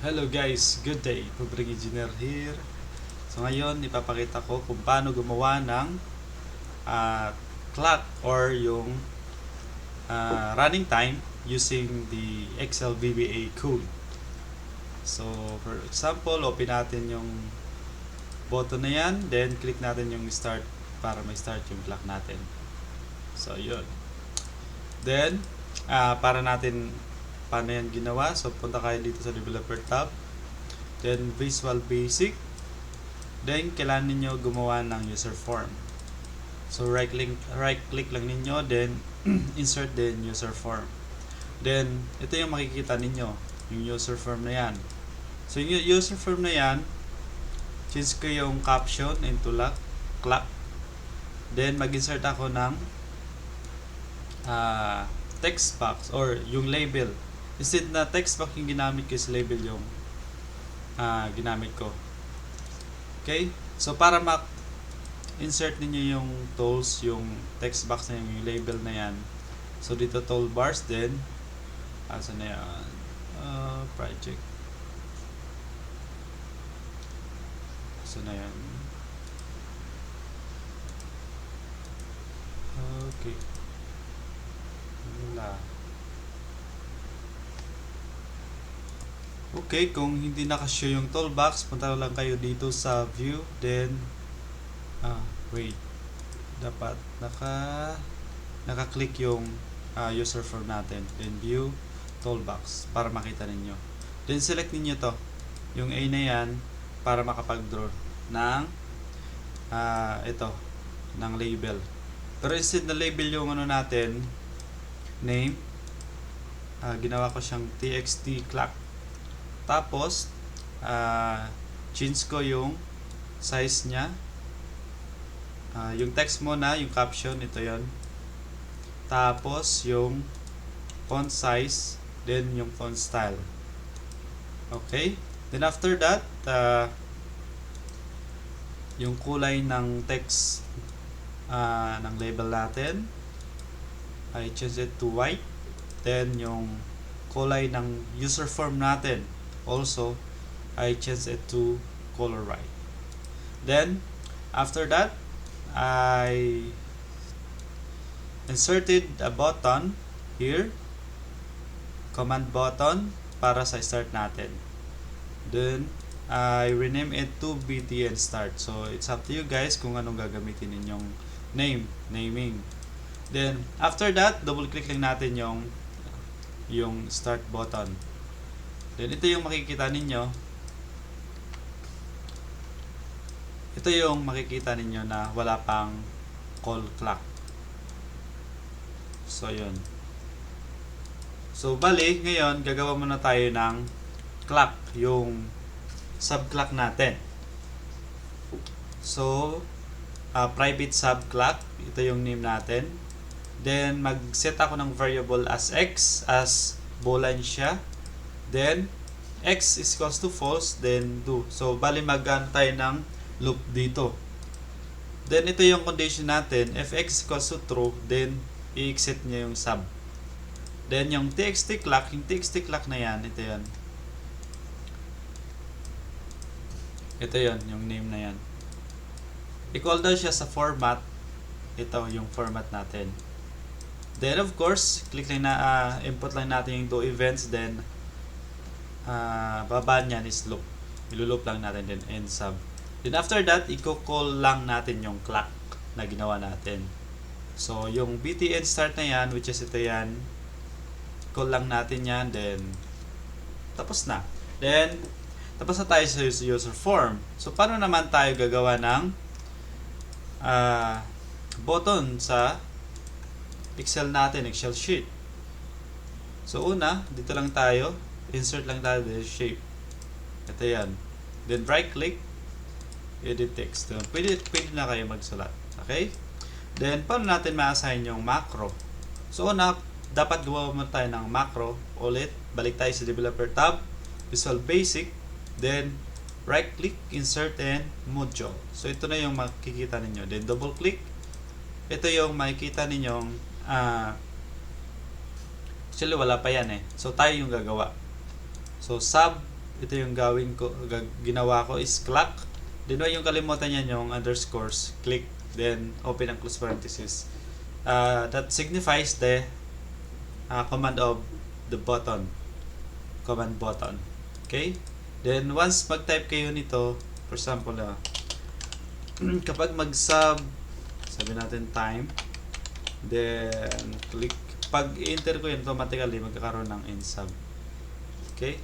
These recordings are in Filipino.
Hello guys, good day. Public Engineer here. So ngayon, ipapakita ko kung paano gumawa ng clock or yung running time using the Excel VBA code. So for example, open natin yung button na yan, then click natin yung start para may-start yung clock natin. So yun. Then, para natin paano yan ginawa, so punta kayo dito sa developer tab, then Visual Basic, then kailangan ninyo gumawa ng user form. So right click lang ninyo, then insert then user form. Then ito yung makikita ninyo, yung user form na yan. So yung user form na yan, change ko yung caption into clock. Then mag-insert ako ng text box or yung label. Instead na text box yung ginamit ko, is label yung ginamit ko. Okay? So para insert ninyo yung tools, yung text box na yung label na yan. So dito toolbars, then asa na yan? Project. Asa na yan? Okay. Wala. Okay, kung hindi nakashow yung toolbox, punta lang kayo dito sa view, then wait. Dapat naka-click yung user form natin, then view toolbox para makita ninyo. Then select ninyo to, yung A na yan, para makapag-draw ng ito, ng label. Pero instead na label yung ano natin, name, ginawa ko siyang txt clock. Tapos, change ko yung size niya. Yung text mo na, yung caption, ito yon. Tapos, yung font size, then yung font style. Okay? Then after that, yung kulay ng text ng label natin, I change it to white. Then, yung kulay ng user form natin, also I change it to color white. Then after that, I inserted a button here, command button para sa start natin. Then I rename it to BTN start. So it's up to you guys kung anong gagamitin ninyong naming. Then after that, double click lang natin yung start button. Then ito yung makikita ninyo. Ito yung makikita ninyo na wala pang call clock. So yun. So bali, ngayon gagawa muna tayo ng clock, yung sub clock natin. So private sub clock, ito yung name natin. Then mag-set ako ng variable as x, as boolean siya. Then x is equals to false, then do. So bali mag-ano tayo ng loop dito. Then ito yung condition natin, if x is equals to true, then i-exit niya yung sub. Then yung txt clock, na yan, ito yan. Ito yon, yung name na yan. I-call daw siya sa format. Ito yung format natin. Then of course, click lang na input lang natin yung do events, then baba niyan is loop. Iluloop lang natin din end sub. Then after that, i-call lang natin yung clock na ginawa natin. So yung BTN start na yan, which is ito yan, call lang natin yan, then tapos na. Then tapos na tayo sa user form. So paano naman tayo gagawa ng button sa Excel natin, Excel sheet? So una, dito lang tayo, insert lang tayo the shape. Ito yan. Then right click, edit text. Pwede na kayo magsulat. Okay? Then paano natin ma-assign yung macro? So una, dapat gawa mo tayo ng macro. Ulit, balik tayo sa developer tab, Visual Basic, then right click, insert and module. So ito na yung makikita ninyo. Then double click, ito yung makikita ninyong actually wala pa yan eh. So tayo yung gagawa. So sub ito yung ginawa ko is clock. Then why yung kalimutan niya yung underscores, click, then open and close parenthesis. That signifies the command of the button. Command button. Okay? Then once mag-type kayo nito, for example, kapag mag-sub, sabi natin time, then click, pag i-enter ko yun, automatically magkakaroon ng end sub. Okay?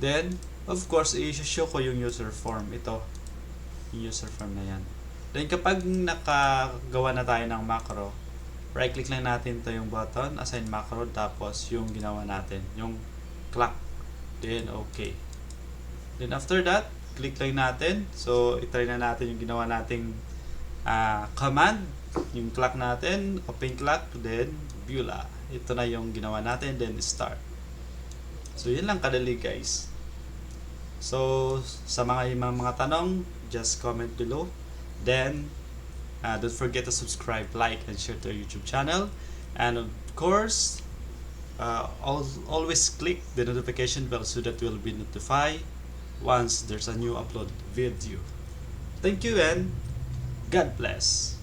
Then, of course, i-show ko yung user form. Ito, yung user form na yan. Then, kapag nakagawa na tayo ng macro, right-click lang natin ito yung button, assign macro, tapos yung ginawa natin, yung clock. Then, okay. Then, after that, click lang natin. So, itry na natin yung ginawa nating command, yung clock natin, open clock, then Beulah. Ito na yung ginawa natin, then start. So, yun lang kadali guys. So, sa mga tanong, just comment below. Then, don't forget to subscribe, like, and share to our YouTube channel. And of course, always click the notification bell so that you'll be notified once there's a new upload video. Thank you and God bless.